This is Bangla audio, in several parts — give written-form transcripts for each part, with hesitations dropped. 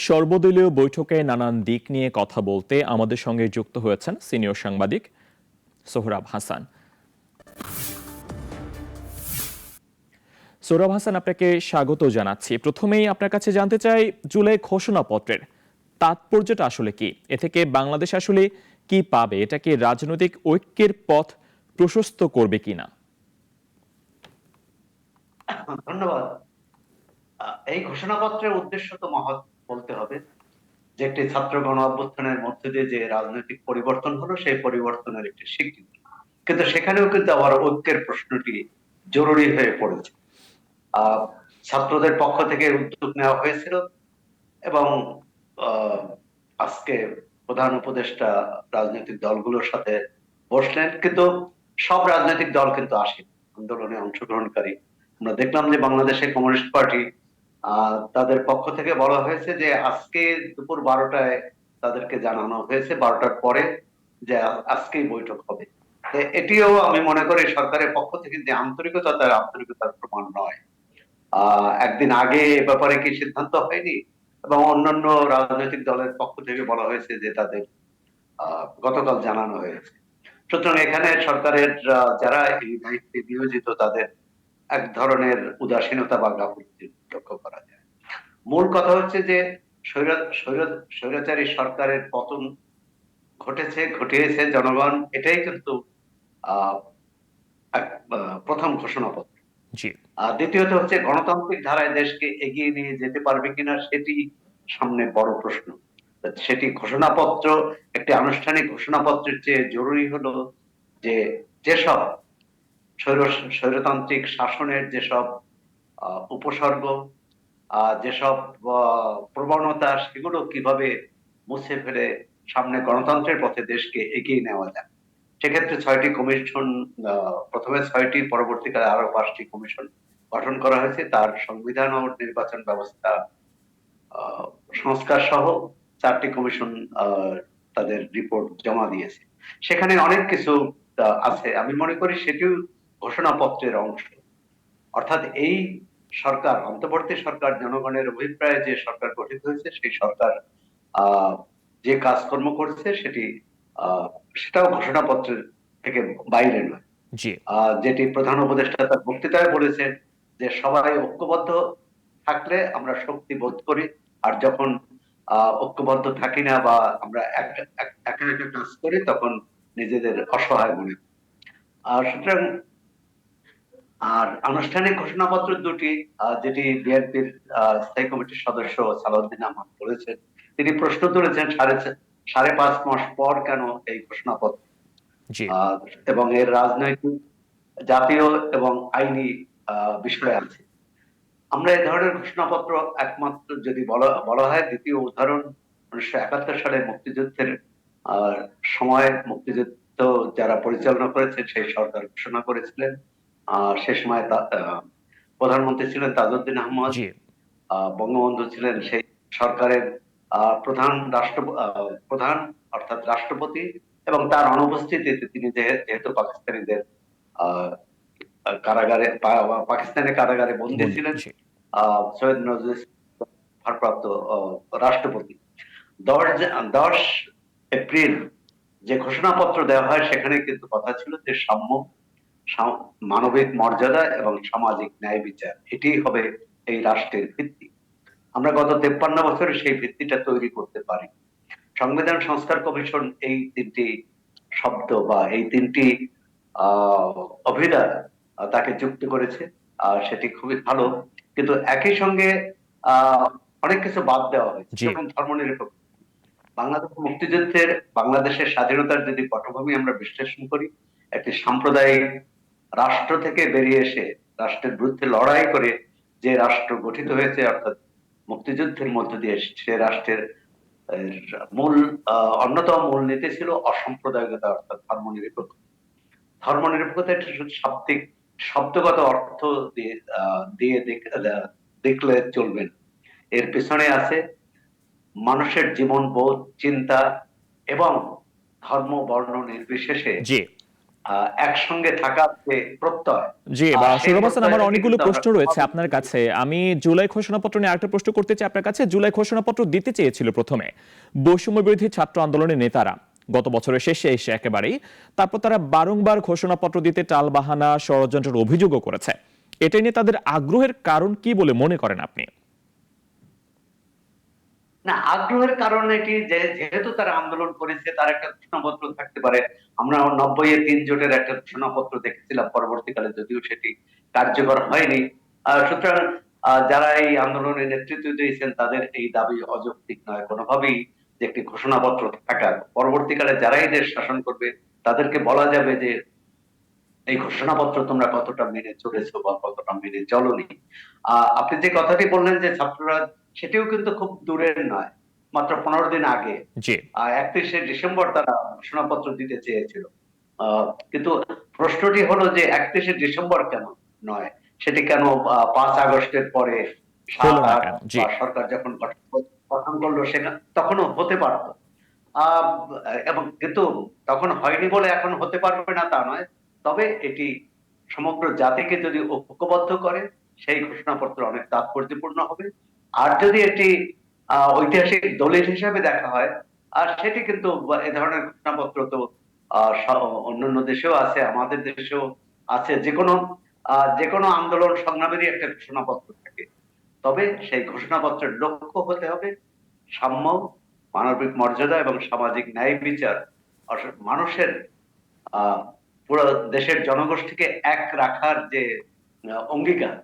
সর্বদলীয় বৈঠকে নানান দিক নিয়ে কথা বলতে আমাদের সঙ্গে যুক্ত হয়েছেন সিনিয়র সাংবাদিক সোহরাব হাসান। সোহরাব হাসান, আপনাকে স্বাগত জানাচ্ছি। প্রথমেই আপনার কাছে জানতে চাই, জুলাই ঘোষণাপত্রের তাৎপর্যটা আসলে কি? এ থেকে বাংলাদেশ আসলে কি পাবে? এটা কি রাজনৈতিক ঐক্যের পথ প্রশস্ত করবে কিনা? ধন্যবাদ। এই ঘোষণাপত্রের উদ্দেশ্য তো মহৎ বলতে হবে, যে একটি ছাত্র গণ অভ্যুত্থানের মধ্যে দিয়ে যে রাজনৈতিক পরিবর্তন হলো সেই পরিবর্তনের একটি স্বীকৃতি। কিন্তু সেখানেও কিন্তু আবার ঐক্যের প্রশ্নটি জরুরি হয়ে পড়েছে। আহ ছাত্রদের পক্ষ থেকে উদ্যোগ নেওয়া হয়েছিল এবং আহ আজকে প্রধান উপদেষ্টা রাজনৈতিক দলগুলোর সাথে বসলেন, কিন্তু সব রাজনৈতিক দল কিন্তু আসেনি আন্দোলনে অংশগ্রহণকারী। আমরা দেখলাম যে বাংলাদেশের কমিউনিস্ট পার্টি তাদের পক্ষ থেকে বলা হয়েছে যে আজকে দুপুর 12টায় তাদেরকে জানানো হয়েছে, 12টার পরে, যে আজকেই বৈঠক হবে। এটিও আমি মনে করি সরকারের পক্ষ থেকে যে আন্তরিকতা, তার আন্তরিকতার প্রমাণ নয়। একদিন আগে এ ব্যাপারে কি সিদ্ধান্ত হয়নি? এবং অন্যান্য রাজনৈতিক দলের পক্ষ থেকে বলা হয়েছে যে তাদের গতকাল জানানো হয়েছে। সুতরাং এখানে সরকারের যারা এই দায়িত্বে নিয়োজিত তাদের এক ধরনের উদাসীনতা বা গাফিলতি লক্ষ্য করা যায়। মূল কথা হচ্ছে যে স্বৈরাচারী সরকারের পতন ঘটিয়েছে জনগণ, এটাই কিন্তু আহ প্রথম ঘোষণাপত্র। জি। আর দ্বিতীয়ত হচ্ছে গণতান্ত্রিক ধারায় দেশকে এগিয়ে নিয়ে যেতে পারবে কিনা সেটি সামনে বড় প্রশ্ন। সেটি ঘোষণাপত্র, একটি আনুষ্ঠানিক ঘোষণাপত্রের চেয়ে জরুরি হলো যে যেসব স্বৈরতান্ত্রিক শাসনের যেসব উপসর্গ, যেসব প্রবণতা, সেগুলো কিভাবে মুছে ফেলে সামনে গণতন্ত্রের পথে দেশকে এগিয়ে নেওয়া যায়। সেক্ষেত্রে 6টি কমিশন, প্রথমে 6টি, পরবর্তীকালে আরো 5টি কমিশন গঠন করা হয়েছে। তার সংবিধান ও নির্বাচন ব্যবস্থা আহ, সংস্কার সহ 4টি কমিশন তাদের রিপোর্ট জমা দিয়েছে। সেখানে অনেক কিছু আছে, আমি মনে করি সেটিও ঘোষণাপত্রের অংশ। অর্থাৎ এই সরকার, অন্তর্বর্তী সরকার, জনগণের অভিপ্রায়ে যে সরকার গঠিত হয়েছে সেই সরকার আহ যে কাজকর্ম করছে আহ সেটাও ঘোষণাপত্রের থেকে বাইরে নয়। জি। যেটি প্রধান উপদেষ্টা তার বক্তৃতায় বলেছেন যে সবাই ঐক্যবদ্ধ থাকলে আমরা শক্তি বোধ করি, আর যখন ঐক্যবদ্ধ থাকি না বা আমরা একা একা কাজ করি তখন নিজেদের অসহায় মনে করি। সুতরাং আর আনুষ্ঠানিক ঘোষণাপত্র দুটি, যেটি বিএনপির স্থায়ী কমিটির সদস্য সালাউদ্দিন আহমদ বলেছেন, তিনি প্রশ্ন তুলেছেন সাড়ে 5 মাস পর কেন এই ঘোষণাপত্র, জি। আহ, এবং এর রাজনৈতিক, জাতীয় এবং আইনি বিষয় আছে। আমরা এই ধরনের ঘোষণাপত্র একমাত্র যদি বলা বলা হয়, দ্বিতীয় উদাহরণ 1971 সালে মুক্তিযুদ্ধের আহ সময় মুক্তিযুদ্ধ যারা পরিচালনা করেছেন সেই সরকার ঘোষণা করেছিলেন। সে সময় প্রধানমন্ত্রী ছিলেন তাজউদ্দিন আহমদ, জি। বঙ্গবন্ধু ছিলেন সেই সরকারের প্রধান অর্থাৎ রাষ্ট্রপতি, এবং তার অনুপস্থিতিতে তিনি যেহেতু পাকিস্তানিদের আহ পাকিস্তানের কারাগারে বন্দী বন্দি। ছিলেন, জি। সৈয়দ নজরুল ইসলাম ভারপ্রাপ্ত রাষ্ট্রপতি। 10 এপ্রিল যে ঘোষণাপত্র দেওয়া হয় সেখানে কিন্তু কথা ছিল যে মানবিক মর্যাদা এবং সামাজিক ন্যায় বিচার, এটি হবে এই রাষ্ট্রের ভিত্তি। আমরা গত 53 বছরে সেই ভিত্তিটা তৈরি করতে পারি। সংবিধান সংস্কার কমিশন এই 3টি শব্দ বা এই 3টি আহ অভিধান তাকে যুক্ত করেছে, আর সেটি খুবই ভালো। কিন্তু একই সঙ্গে আহ অনেক কিছু বাদ দেওয়া হয়েছে, জি। যেমন ধর্মনিরপেক্ষ। বাংলাদেশের স্বাধীনতার যদি পটভূমি আমরা বিশ্লেষণ করি, একটি সাম্প্রদায়িক রাষ্ট্র থেকে বেরিয়ে এসে রাষ্ট্রের বিরুদ্ধে লড়াই করে যে রাষ্ট্র গঠিত হয়েছে, অর্থাৎ মুক্তিযুদ্ধের মধ্য দিয়ে, সে রাষ্ট্রের মূল অন্যতম মূলনীতি ছিল অসাম্প্রদায়িকতা, অর্থাৎ ধর্মনিরপেক্ষ। ধর্মনিরপেক্ষতা একটা শুধু শাব্দিক শব্দগত অর্থ দিয়ে দেখলে চলবে না। এর পেছনে আছে মানুষের জীবন বোধ, চিন্তা এবং ধর্ম বর্ণ নির্বিশেষে জি। একসঙ্গে থাকার যে প্রত্যয়, জি, সেই সৌরভ হাসান, প্রত্যয় আমার থেকে অনেকগুলো কিন্তু আমরা প্রশ্ন রয়েছে আপনার কাছে। আমি জুলাই ঘোষণাপত্র নিয়ে আরেকটা প্রশ্ন করতে চাই আপনার কাছে। জুলাই ঘোষণাপত্র দিতে চেয়েছিল প্রথমে বৈষম্য বিরোধী ছাত্র আন্দোলনের নেতারা গত বছরের শেষে এসে একেবারেই। তারপর তারা বারংবার ঘোষণাপত্র দিতে টালবাহানা, ষড়যন্ত্রের অভিযোগও করেছে। এটা নিয়ে তাদের আগ্রহের কারণ কি বলে মনে করেন আপনি? না, আগ্রহের কারণ এটি যে যেহেতু তারা আন্দোলন করেছে, তার একটা ঘোষণাপত্র থাকতে পারে। আমরা 90-এ 3 জোটের একটা ঘোষণাপত্র দেখেছিলাম, পরবর্তীকালে যদিও সেটি কার্যকর হয়নি। সুতরাং যারা এই আন্দোলনের নেতৃত্ব দিয়েছেন তাদের এই দাবি অযৌক্তিক নয় কোনোভাবেই, যে একটি ঘোষণাপত্র থাকা। পরবর্তীকালে যারাই দেশ শাসন করবে তাদেরকে বলা যাবে যে এই ঘোষণাপত্র তোমরা কতটা মেনে চলেছো বা কতটা মেনে চলোনি। আপনি যে কথাটি বললেন যে ছাত্ররা, সেটিও কিন্তু খুব দূরের নয়, মাত্র 15 দিন আগে জি, 31শে ডিসেম্বর তারা ঘোষণাপত্র দিতে চেয়েছিল। কিন্তু প্রশ্নটি হলো যে 31শে ডিসেম্বর কেন নয়, সেটি কেন 5 আগস্টের পরে, সাত হলো না আট কেন? জি, বা সরকার যখন গঠন করলো সেখানে তখনও হতে পারত। আহ এবং কিন্তু তখন হয়নি বলে এখন হতে পারবে না তা নয়। তবে এটি সমগ্র জাতিকে যদি ঐক্যবদ্ধ করে, সেই ঘোষণাপত্র অনেক তাৎপর্যপূর্ণ হবে। আর যদি এটি ঐতিহাসিক দলিল হিসাবে দেখা হয়, আর সেটি কিন্তু এ ধরনের ঘোষণাপত্র তো অন্যান্য দেশেও আছে, আমাদের দেশেও আছে। যে কোনো আন্দোলন সংগ্রামেরই একটা ঘোষণাপত্র থাকে। তবে সেই ঘোষণাপত্রের লক্ষ্য হতে হবে সাম্য, মানবিক মর্যাদা এবং সামাজিক ন্যায় বিচার, মানুষের আহ পুরো দেশের জনগোষ্ঠীকে এক রাখার যে অঙ্গীকার,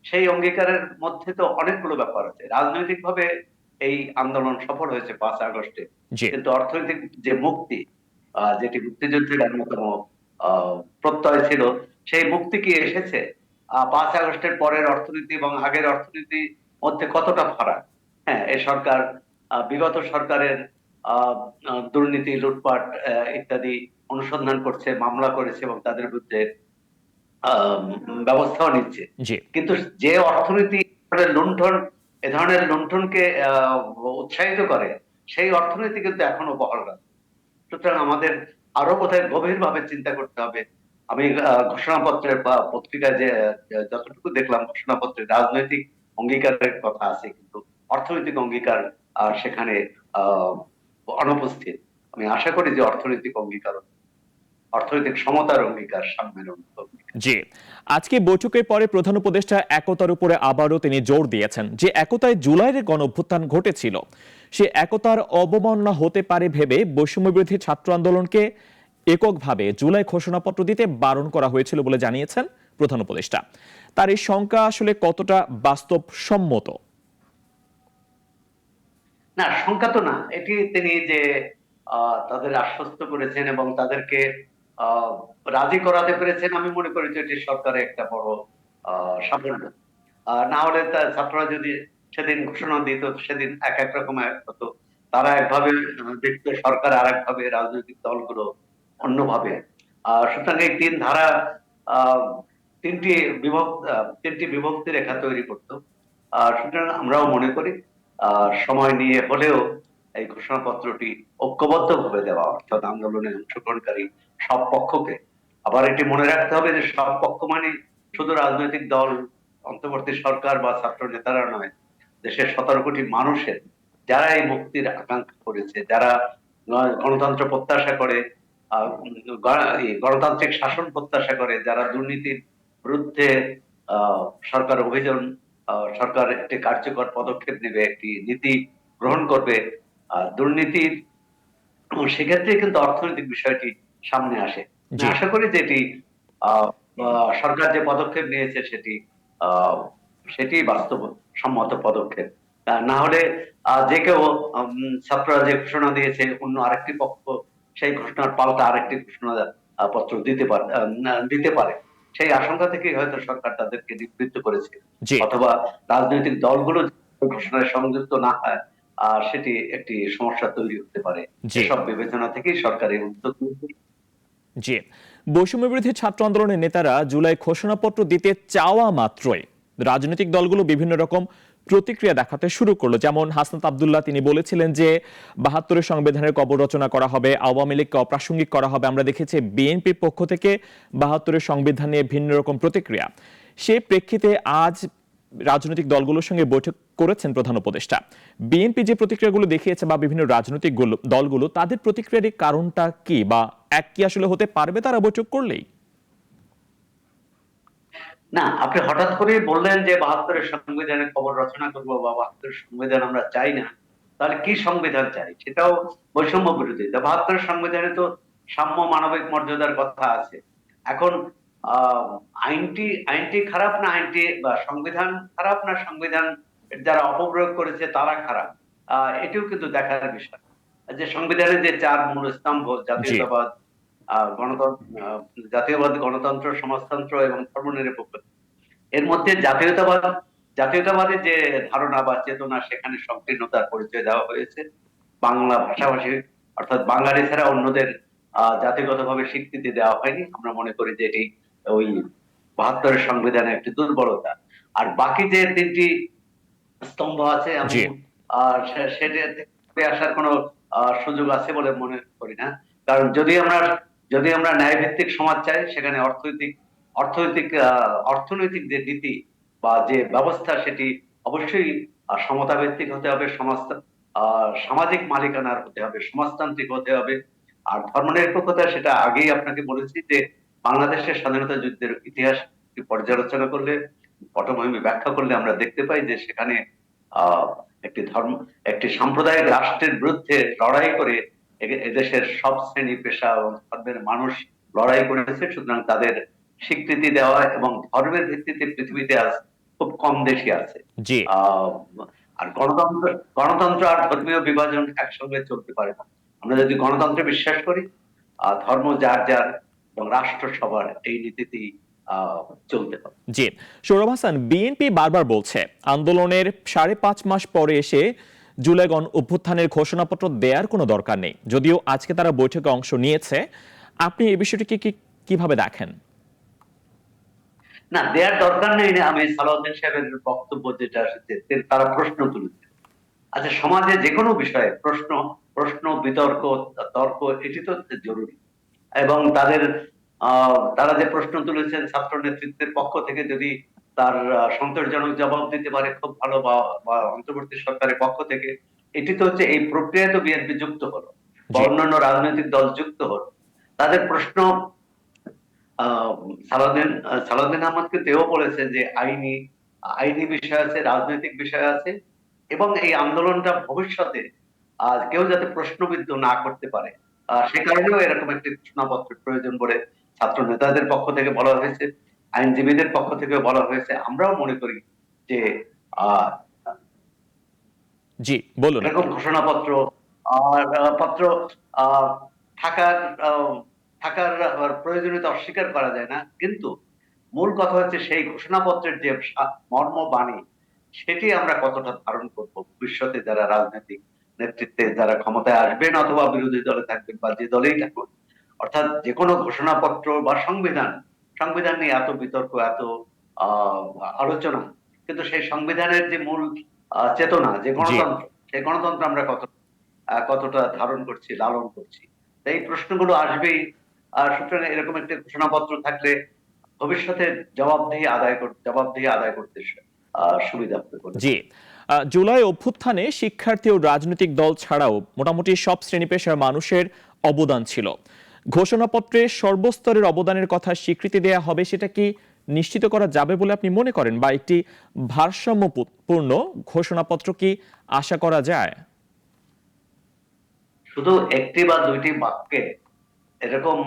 সেই অঙ্গীকারের মধ্যে তো অনেকগুলো ব্যাপার আছে। রাজনৈতিকভাবে এই আন্দোলন সফল হয়েছে 5 আগস্টে, জি, কিন্তু অর্থনৈতিক যে মুক্তি, যেটি মুক্তিযুদ্ধের অন্যতম প্রত্যয় ছিল, সেই মুক্তি কি এসেছে? 5 আগস্টের পরের অর্থনীতি এবং আগের অর্থনীতির মধ্যে কতটা ফারাক? হ্যাঁ, এই সরকার বিগত সরকারের আহ দুর্নীতি, লুটপাট ইত্যাদি অনুসন্ধান করছে, মামলা করেছে এবং তাদের বিরুদ্ধে আহ ব্যবস্থাও নিচ্ছে। জি, কিন্তু যে অর্থনীতি লুণ্ঠন, এ ধরনের লুণ্ঠনকে উৎসাহিত করে, সেই অর্থনীতি কিন্তু এখনো বহাল আছে। সুতরাং আমাদের আরো বোধহয় গভীর ভাবে চিন্তা করতে হবে। আমি ঘোষণাপত্রের বা পত্রিকায় যে যতটুকু দেখলাম, ঘোষণাপত্রে রাজনৈতিক অঙ্গীকারের কথা আছে, কিন্তু অর্থনৈতিক অঙ্গীকার সেখানে আহ অনুপস্থিত। আমি আশা করি যে অর্থনৈতিক সমতার অঙ্গীকার, সাম্যের অঙ্গীকার। জি। আজকে বৈঠকের পরে প্রধান উপদেষ্টা একতার উপরে আবারও তিনি জোর দিয়েছেন যে একতায় জুলাইয়ের গণঅভ্যুত্থান ঘটেছিল, সে একতার অবমাননা হতে পারে ভেবে বৈষম্য বিরোধী ছাত্র আন্দোলনকে এককভাবে জুলাই ঘোষণাপত্র দিতে বারণ করা হয়েছিল বলে জানিয়েছেন প্রধান উপদেষ্টা। তার এই শঙ্কা আসলে কতটা বাস্তবসম্মত? না, শঙ্কা তো না, এটি তিনি যে তাদের আশ্বস্ত করেছেন এবং তাদেরকে আহ রাজি করাতে পেরেছেন, আমি মনে করি যে এটি সরকারের একটা বড় সাফল্য। না হলে ছাত্ররা যদি সেদিন ঘোষণা দিত, সেদিন এক এক রকম হতো। তারা একভাবে দেখতো, সরকার আর একভাবে, রাজনৈতিক দলগুলো অন্যভাবে। সুতরাং এই তিন ধারা আহ তিনটি বিভক্তি রেখা তৈরি করতো। সুতরাং আমরাও মনে করি সময় নিয়ে হলেও এই ঘোষণাপত্রটি ঐক্যবদ্ধ ভাবে দেওয়া, অর্থাৎ আন্দোলনে অংশগ্রহণকারী সব পক্ষকে। আবার এটি মনে রাখতে হবে যে সব পক্ষ মানে শুধু রাজনৈতিক দল, অন্তর্বর্তী সরকার বা ছাত্র নেতারা নয়, দেশের 17 কোটি মানুষের, যারা এই মুক্তির আকাঙ্ক্ষা করেছে, যারা গণতন্ত্র প্রত্যাশা করে, গণতান্ত্রিক শাসন প্রত্যাশা করে, যারা দুর্নীতির বিরুদ্ধে আহ সরকার অভিযান, সরকার একটি কার্যকর পদক্ষেপ নেবে, একটি নীতি গ্রহণ করবে দুর্নীতির, এবং সেক্ষেত্রে কিন্তু অর্থনৈতিক বিষয়টি সামনে আসে। আমি জি, আশা করি যে এটি আহ সরকার যে পদক্ষেপ নিয়েছে আহ সেটি বাস্তবসম্মত পদক্ষেপ। না হলে যে কেউ, ছাত্ররা যে ঘোষণা দিয়েছে, অন্য আরেকটি পক্ষ সেই ঘোষণার পাল্টা আরেকটি ঘোষণা পত্র দিতে পারে। সেই আশঙ্কা থেকেই হয়তো সরকার তাদেরকে নিবৃত্ত করেছে। জি, অথবা রাজনৈতিক দলগুলো যদি ঘোষণায় সংযুক্ত না হয়, সেটি একটি সমস্যা তৈরি হতে পারে। জি, এসব বিবেচনা থেকেই সরকার এই উদ্যোগ নিয়েছে। জি। বৈষম্য বিরোধী ছাত্র আন্দোলনের নেতারা জুলাই ঘোষণাপত্র দিতে চাওয়া মাত্রই রাজনৈতিক দলগুলো বিভিন্ন রকম প্রতিক্রিয়া দেখাতে শুরু করলো। যেমন হাসনাত আব্দুল্লাহ তিনি বলেছিলেন যে ৭২-এর সংবিধানের কবর রচনা করা হবে, আওয়ামী লীগকে অপ্রাসঙ্গিক করা হবে। আমরা দেখেছি বিএনপির পক্ষ থেকে ৭২-এর সংবিধান নিয়ে ভিন্ন রকম প্রতিক্রিয়া। সেই প্রেক্ষিতে আজ রাজনৈতিক দলগুলোর সঙ্গে বৈঠক করেছেন প্রধান উপদেষ্টা। বিএনপি যে প্রতিক্রিয়াগুলো দেখিয়েছে বা বিভিন্ন রাজনৈতিক দলগুলো তাদের প্রতিক্রিয়ার কারণটা কি, বা এক কি আসলে হতে পারবে তারা বৈঠক করলেই? না, আপনি হঠাৎ করেই বললেন যে ৭২-এর সংবিধানের কবর রচনা করব বা ৭২-এর সংবিধান আমরা চাই না। তাহলে কি সংবিধান চাই? সেটাও বৈষম্য বিরোধী। ৭২-এর সংবিধানে তো সাম্য মানবিক মর্যাদার কথা আছে। এখন আহ আইনটি খারাপ না আইনটি বা সংবিধান খারাপ না সংবিধান যারা অপপ্রয়োগ করেছে তারা খারাপ, এটিও কিন্তু দেখার বিষয়। যে সংবিধানের যে ৪ মূল স্তম্ভ, জি জাতীয়তাবাদ, জাতীয়বাদ, গণতন্ত্র, সমাজতন্ত্র এবং ধর্মনিরপেক্ষতা, এর মধ্যে জাতীয়তাবাদের যে ধারণা বা চেতনা, সেখানে সংকীর্ণতার পরিচয় দেওয়া হয়েছে। বাংলা ভাষাভাষী অর্থাৎ বাঙালি ছাড়া অন্যদের জাতিগতভাবে স্বীকৃতি দেওয়া হয়নি। আমরা মনে করি যে এটি ওই ৭২-এর সংবিধানের একটি দুর্বলতা। আর বাকি যে ৩টি স্তম্ভ আছে, আমি জি সেটা থেকে আসার কোনো সুযোগ আছে বলে মনে করি না। কারণ যদি আমরা ন্যায় ভিত্তিক সমাজ চাই, সেখানে অর্থনৈতিক যে নীতি বা যে ব্যবস্থা, সেটি অবশ্যই সমতা ভিত্তিক হতে হবে, সামাজিক মালিকানার হতে হবে, সমাজতান্ত্রিক হতে হবে। আর ধর্মনিরপেক্ষতা, সেটা আগেই আপনাকে বলেছি যে বাংলাদেশের স্বাধীনতা যুদ্ধের ইতিহাস পর্যালোচনা করলে, পটভূমি ব্যাখ্যা করলে আমরা দেখতে পাই যে সেখানে আহ একটি সাম্প্রদায়িক রাষ্ট্রের বিরুদ্ধে লড়াই করে এদেশের সব শ্রেণী পেশা এবং ধর্মের মানুষ লড়াই করেছে। সুতরাং তাদের স্বীকৃতি দেওয়া, এবং ধর্মের ভিত্তিতে পৃথিবীতে আজ খুব কম দেশই আছে। জি আহ আর গণতন্ত্র আর ধর্মীয় বিভাজন একসঙ্গে চলতে পারে না। আমরা যদি গণতন্ত্রে বিশ্বাস করি, ধর্ম যার যার এবং রাষ্ট্র সবার, এই নীতিতেই চলতে হবে। জি সৌরভ হাসান, বিএনপি বারবার বলছে আন্দোলনের ৫.৫ মাস পরে এসে জুলাই গণ অভ্যুত্থানের ঘোষণাপত্র দেওয়ার কোনো দরকার নেই, যদিও আজকে তারা বৈঠকে অংশ নিয়েছে। আপনি এই বিষয়টিকে কিভাবে দেখেন? না, দেওয়ার দরকার নেই না, আমি সালাউদ্দিন সাহেবের বক্তব্য যেটা আসছে, তারা প্রশ্ন তুলেছে। আচ্ছা, সমাজে যে কোনো বিষয়ে প্রশ্ন, বিতর্ক, তর্ক, এটি তো জরুরি। এবং তারা যে প্রশ্ন তুলেছেন ছাত্র নেতৃত্বের পক্ষ থেকে, যদি তার সন্তোষজনক জবাব দিতে পারে খুব ভালো, বা অন্তর্বর্তী সরকারের পক্ষ থেকে, এটি তো হচ্ছে এই প্রক্রিয়ায় তো বিএনপি যুক্ত হলো বা জি অন্যান্য রাজনৈতিক দল যুক্ত হলো। তাদের প্রশ্ন, আহ সালাউদ্দিন আহমদ কিন্তু এও বলেছেন যে আইনি বিষয় আছে, রাজনৈতিক বিষয় আছে, এবং এই আন্দোলনটা ভবিষ্যতে কেউ যাতে প্রশ্নবিদ্ধ না করতে পারে, সে কারণেও এরকম একটি ঘোষণাপত্রের প্রয়োজন বলে ছাত্র নেতাদের পক্ষ থেকে বলা হয়েছে, আইনজীবীদের পক্ষ থেকে বলা হয়েছে। আমরাও মনে করি যে আহ জি বলুন এরকম আপনি। ঘোষণাপত্র পত্র আহ থাকার আহ, থাকার প্রয়োজনীয়তা অস্বীকার করা যায় না, কিন্তু মূল কথা হচ্ছে সেই ঘোষণাপত্রের যে মর্ম বাণী, সেটি আমরা কতটা ধারণ করব ভবিষ্যতে, যারা রাজনৈতিক নেতৃত্বে যারা ক্ষমতায় আসবেন অথবা বিরোধী দলে থাকবেন বা যে দলেই থাকুন। অর্থাৎ যে কোনো ঘোষণাপত্র বা সংবিধান নিয়ে এত বিতর্ক, এত আহ আলোচনা, কিন্তু সেই সংবিধানের যে মূল চেতনা, যে জি গণতন্ত্র, সেই গণতন্ত্র আমরা কতটা ধারণ করছি, লালন করছি, এই প্রশ্নগুলো আসবেই। সুতরাং এরকম একটা ঘোষণাপত্র থাকলে ভবিষ্যতে জবাবদিহি আদায় করতে সুবিধা হবে বলে জি মনে করি। জুলাই অভ্যুত্থানে শিক্ষার্থী ও রাজনৈতিক দল ছাড়াও মোটামুটি সব শ্রেণী পেশার মানুষের অবদান ছিল। ঘোষণাপত্রে সর্বস্তরের অবদানের কথা স্বীকৃতি দেয়া হবে, সেটা কি নিশ্চিত করা যাবে বলে আপনি মনে করেন, বা একটি ভারসাম্যপূর্ণ ঘোষণাপত্র কি আশা করা যায়? শুধু একটি বা দুইটি বাক্যে এরকম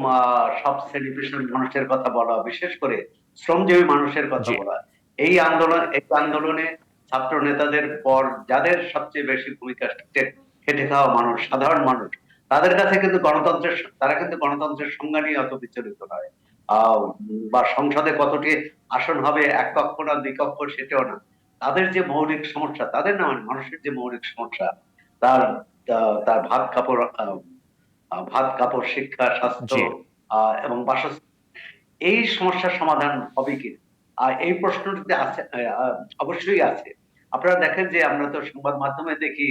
সব শ্রেণী পেশার মানুষের কথা বলা, বিশেষ করে শ্রমজীবী মানুষের কথা জি বলা, এই আন্দোলনে ছাত্র নেতাদের পর যাদের সবচেয়ে বেশি ভূমিকা, খেটে খাওয়া মানুষ, সাধারণ মানুষ, তাদের কাছে কিন্তু তারা কিন্তু গণতন্ত্রের সংজ্ঞা নিয়ে অত বিচলিত নয়। বা সংসদে কতটি আসন হবে, এক কক্ষ না দুই কক্ষ, সেটাও না। তাদের যে মৌলিক সমস্যা, তাদের না মানে মানুষের যে মৌলিক সমস্যা, তার তার ভাত কাপড়, শিক্ষা, স্বাস্থ্য জি এবং বাসস্থান, এই সমস্যার সমাধান হবে কি? আর এই প্রশ্নটিতে আছে, অবশ্যই আছে। আপনারা দেখেন যে আমরা তো সংবাদ মাধ্যমে দেখি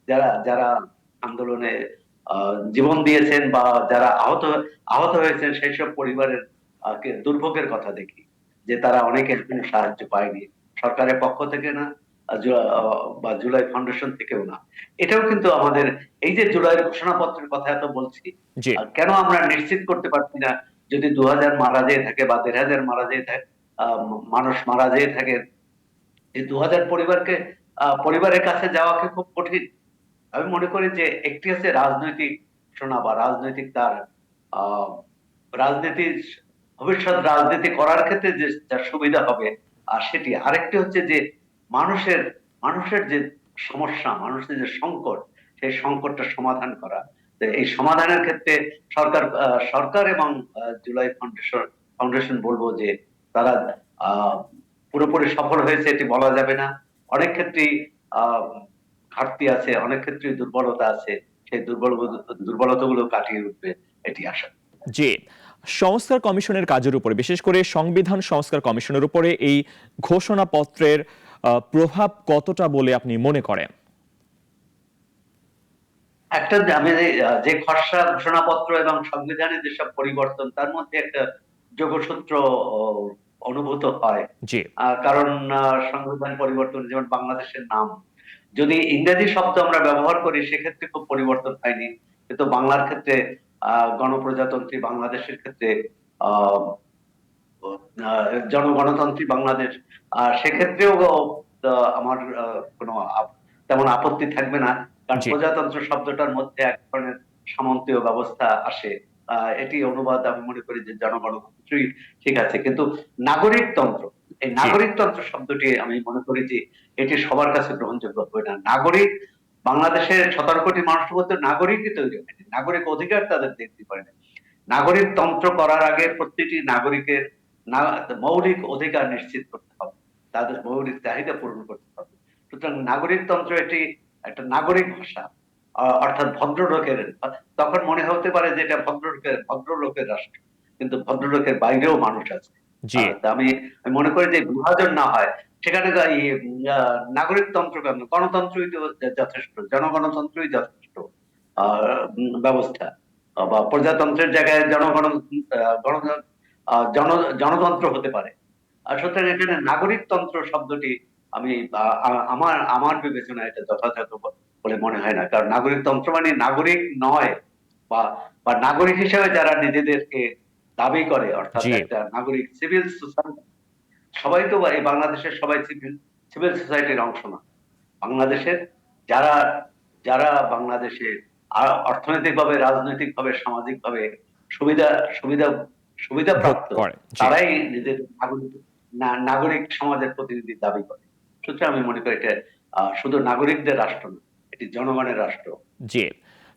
যারা যারা আন্দোলনে জীবন দিয়েছেন বা যারা আহত আহত হয়েছেন সেই সব পরিবারের দুর্ভোগের কথা দেখি, যে তারা অনেকে এখনো সাহায্য পায়নি সরকারের পক্ষ থেকে না, বা জুলাই ফাউন্ডেশন থেকেও না। এটাও কিন্তু আমাদের এই যে জুলাইয়ের ঘোষণাপত্রের কথা এত বলছি, জি। কেন আমরা নিশ্চিত করতে পারছি না যদি 2000 মারা যেয়ে থাকে বা 1500 মারা যেয়ে থাকে, মানুষ মারা যেয়ে থাকে, এই 2000 পরিবারকে পরিবারের কাছে যাওয়া কি খুব কঠিন? আমি মনে করি যে একটি হচ্ছে রাজনৈতিক ঘোষণা বা রাজনৈতিক তার আহ রাজনীতি, ভবিষ্যৎ রাজনীতি করার ক্ষেত্রে যে যা সুবিধা হবে, আর সেটি আরেকটি হচ্ছে যে মানুষের মানুষের যে সমস্যা, মানুষের যে সংকট, সেই সংকটটা সমাধান করা। তো এই সমাধানের ক্ষেত্রে সরকার এবং জুলাই ফাউন্ডেশন বলবো যে তারা আহ পুরোপুরি সফল হয়েছে এটি বলা যাবে না। অনেক ক্ষেত্রেই আহ ঘাটতি আছে, অনেক ক্ষেত্রেই দুর্বলতা আছে। সেই দুর্বলতাগুলো কাটিয়ে উঠবে এটি আশা। জি। সংস্কার কমিশনের কাজের উপরে, বিশেষ করে সংবিধান সংস্কার কমিশনের উপরে এই ঘোষণাপত্রের প্রভাব কতটা বলে আপনি মনে করেন? একটা আমি যে খসড়া ঘোষণাপত্র এবং সংবিধানে যেসব পরিবর্তন, তার মধ্যে একটা যোগসূত্র আহ, অনুভূত হয়। জি। কারণ সংবিধান পরিবর্তন, যেমন বাংলাদেশের নাম, যদি ইংরেজি শব্দ আমরা ব্যবহার করি সেক্ষেত্রে খুব পরিবর্তন হয়নি, কিন্তু বাংলার ক্ষেত্রে গণপ্রজাতন্ত্রী বাংলাদেশের ক্ষেত্রে আহ জনগণতান্ত্রী বাংলাদেশ, সেক্ষেত্রেও আমার কোনো তেমন আপত্তি থাকবে না। কারণ জি। প্রজাতন্ত্র শব্দটার মধ্যে এক ধরনের সামন্তীয় ব্যবস্থা আসে। এটি অনুবাদ আমি মনে করি যে জনগণতন্ত্রই ঠিক আছে, কিন্তু নাগরিকতন্ত্র, এই জি। নাগরিকতন্ত্র শব্দটি আমি মনে করি যে এটি সবার কাছে গ্রহণযোগ্য হবে না। নাগরিক, বাংলাদেশের 17 কোটি মানুষের মধ্যে নাগরিকই তৈরি হয়নি, নাগরিক অধিকার তাদের দেখতে পারে না। নাগরিকতন্ত্র করার আগে প্রতিটি নাগরিকের মৌলিক অধিকার নিশ্চিত করতে হবে, তাদের মৌলিক চাহিদা পূরণ করতে হবে। সুতরাং নাগরিকতন্ত্র এটি একটা নাগরিক ভাষা, অর্থাৎ ভদ্রলোকের। তখন মনে হতে পারে যে এটা ভদ্রলোকের রাষ্ট্র, কিন্তু ভদ্রলোকের বাইরেও মানুষ আছে। জি। তা আমি মনে করি যে বিভাজন না হয় সেখানে। নাগরিকতন্ত্র কেন, গণতন্ত্রই তো যথেষ্ট, জনগণতন্ত্রই যথেষ্ট ব্যবস্থা। বা প্রজাতন্ত্রের জায়গায় জনতন্ত্র হতে পারে। আর সুতরাং এখানে নাগরিকতন্ত্র শব্দটি আমি আমার আমার বিবেচনায় এটা যথাযথ বলে মনে হয় না। কারণ নাগরিকতন্ত্র মানে নাগরিক নয়, বা বা নাগরিক হিসেবে যারা নিজেদেরকে দাবি করে, অর্থাৎ জি। একটা নাগরিক সিভিল সোসাইটি। সবাই তো এই বাংলাদেশের সবাই সিভিল সিভিল সোসাইটির অংশ না। বাংলাদেশের যারা যারা বাংলাদেশে অর্থনৈতিকভাবে, রাজনৈতিকভাবে, সামাজিকভাবে সুবিধা সুবিধা সুবিধা ভোগ প্রাপ্ত, করেন। জি। তারাই নিজেদের নাগরিক সমাজের প্রতিনিধি দাবি করে। সুতরাং আমি মনে করি এটা শুধু নাগরিকদের রাষ্ট্র না, এটি জনগণের রাষ্ট্র। জি।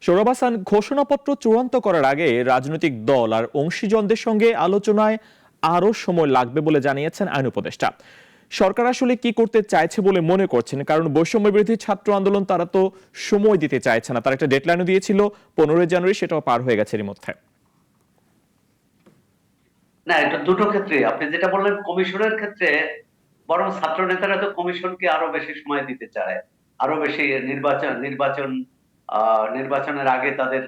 সোহরাব হাসান, ঘোষণাপত্র চূড়ান্ত করার আগে রাজনৈতিক দল আর অংশীজনদের সঙ্গে আলোচনায় আরো সময় লাগবে বলে জানিয়েছেন আইন উপদেষ্টা। সরকার আসলে কি করতে চাইছে বলে মনে করছেন? কারণ বৈষম্য বিরোধী ছাত্র আন্দোলন তারা তো সময় দিতে চাইছে না, তারা একটা ডেডলাইনও দিয়েছিল 15 জানুয়ারি, সেটাও পার হয়ে গেছে এর মধ্যে। না, এটা দুটো ক্ষেত্রে আপনি যেটা বললেন কমিশনের ক্ষেত্রে, বরং ছাত্র নেতারা তো কমিশনকে আরো বেশি সময় দিতে চায়, আরো বেশি নির্বাচনের আগে তাদের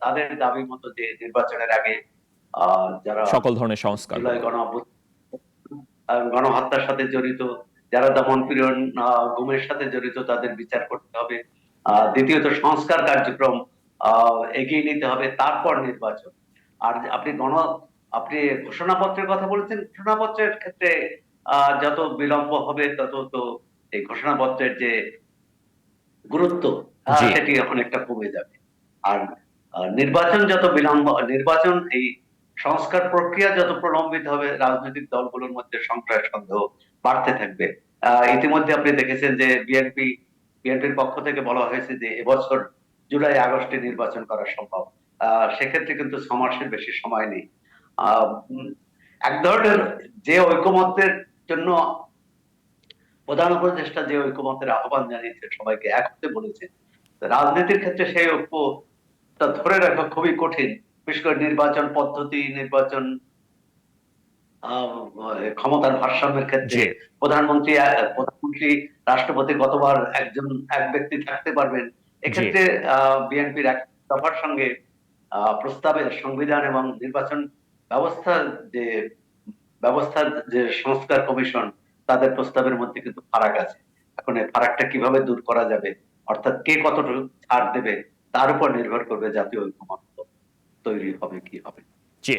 তাদের দাবি মতো যে নির্বাচনের আগে যারা সকল ধরনের সংস্কার জুলাই হলো। গণহত্যার সাথে জড়িত, যারা দমন পীড়ন গুমের সাথে জড়িত, তাদের বিচার করতে হবে। দ্বিতীয়ত সংস্কার কার্যক্রম এগিয়ে নিতে হবে, তারপর নির্বাচন। আর আপনি ঘোষণাপত্রের কথা বলেছেন, ঘোষণাপত্রের ক্ষেত্রে যত বিলম্ব হবে তত তো এই ঘোষণাপত্রের যে গুরুত্ব জি। সেটি অনেকটা কমে যাবে। আর নির্বাচন, এই সংস্কার প্রক্রিয়া যত প্রলম্বিত হবে, রাজনৈতিক দলগুলোর মধ্যে সংশয় সন্দেহ বাড়তে থাকবে। ইতিমধ্যে আপনি দেখেছেন যে বিএনপির পক্ষ থেকে বলা হয়েছে যে এবছর জুলাই আগস্টে নির্বাচন করা সম্ভব। সেক্ষেত্রে কিন্তু 6 মাসের বেশি সময় নেই। আহ উম, এক ধরনের যে ঐকমত্যের জন্য প্রধান উপদেষ্টা যে ঐকমত্যের আহ্বান জানিয়েছে, সবাইকে এক হতে বলেছে, রাজনীতির ক্ষেত্রে সেই ঐক্যটা ধরে রাখা খুবই কঠিন। বিশেষ করে নির্বাচন পদ্ধতি, নির্বাচন আহ, ক্ষমতার ভারসাম্যের ক্ষেত্রে জি প্রধানমন্ত্রী রাষ্ট্রপতি কতবার এক ব্যক্তি থাকতে পারবেন, জি এক্ষেত্রে বিএনপির এক দফার সঙ্গে প্রস্তাবের সংবিধান এবং নির্বাচন ব্যবস্থার যে ব্যবস্থার যে সংস্কার কমিশন, তাদের প্রস্তাবের মধ্যে কিন্তু ফারাক আছে। এখন এই ফারাকটা কিভাবে দূর করা যাবে, অর্থাৎ কে কতটুকু ছাড় দেবে, তার উপর নির্ভর করবে জাতীয় ঐক্যমত্য তৈরি হবে কি হবে না। জি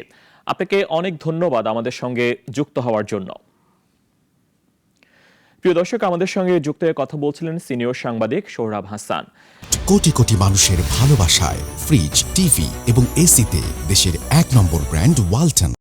আপনাকে অনেক ধন্যবাদ আমাদের সঙ্গে যুক্ত হওয়ার জন্য। প্রিয় দর্শক, আমাদের সঙ্গে যুক্ত হয়ে কথা বলছিলেন সিনিয়র সাংবাদিক সোহরাব হাসান। কোটি কোটি মানুষের ভালোবাসায় ফ্রিজ, টিভি এবং এসিতে দেশের 1 নম্বর ব্র্যান্ড ওয়ালটন।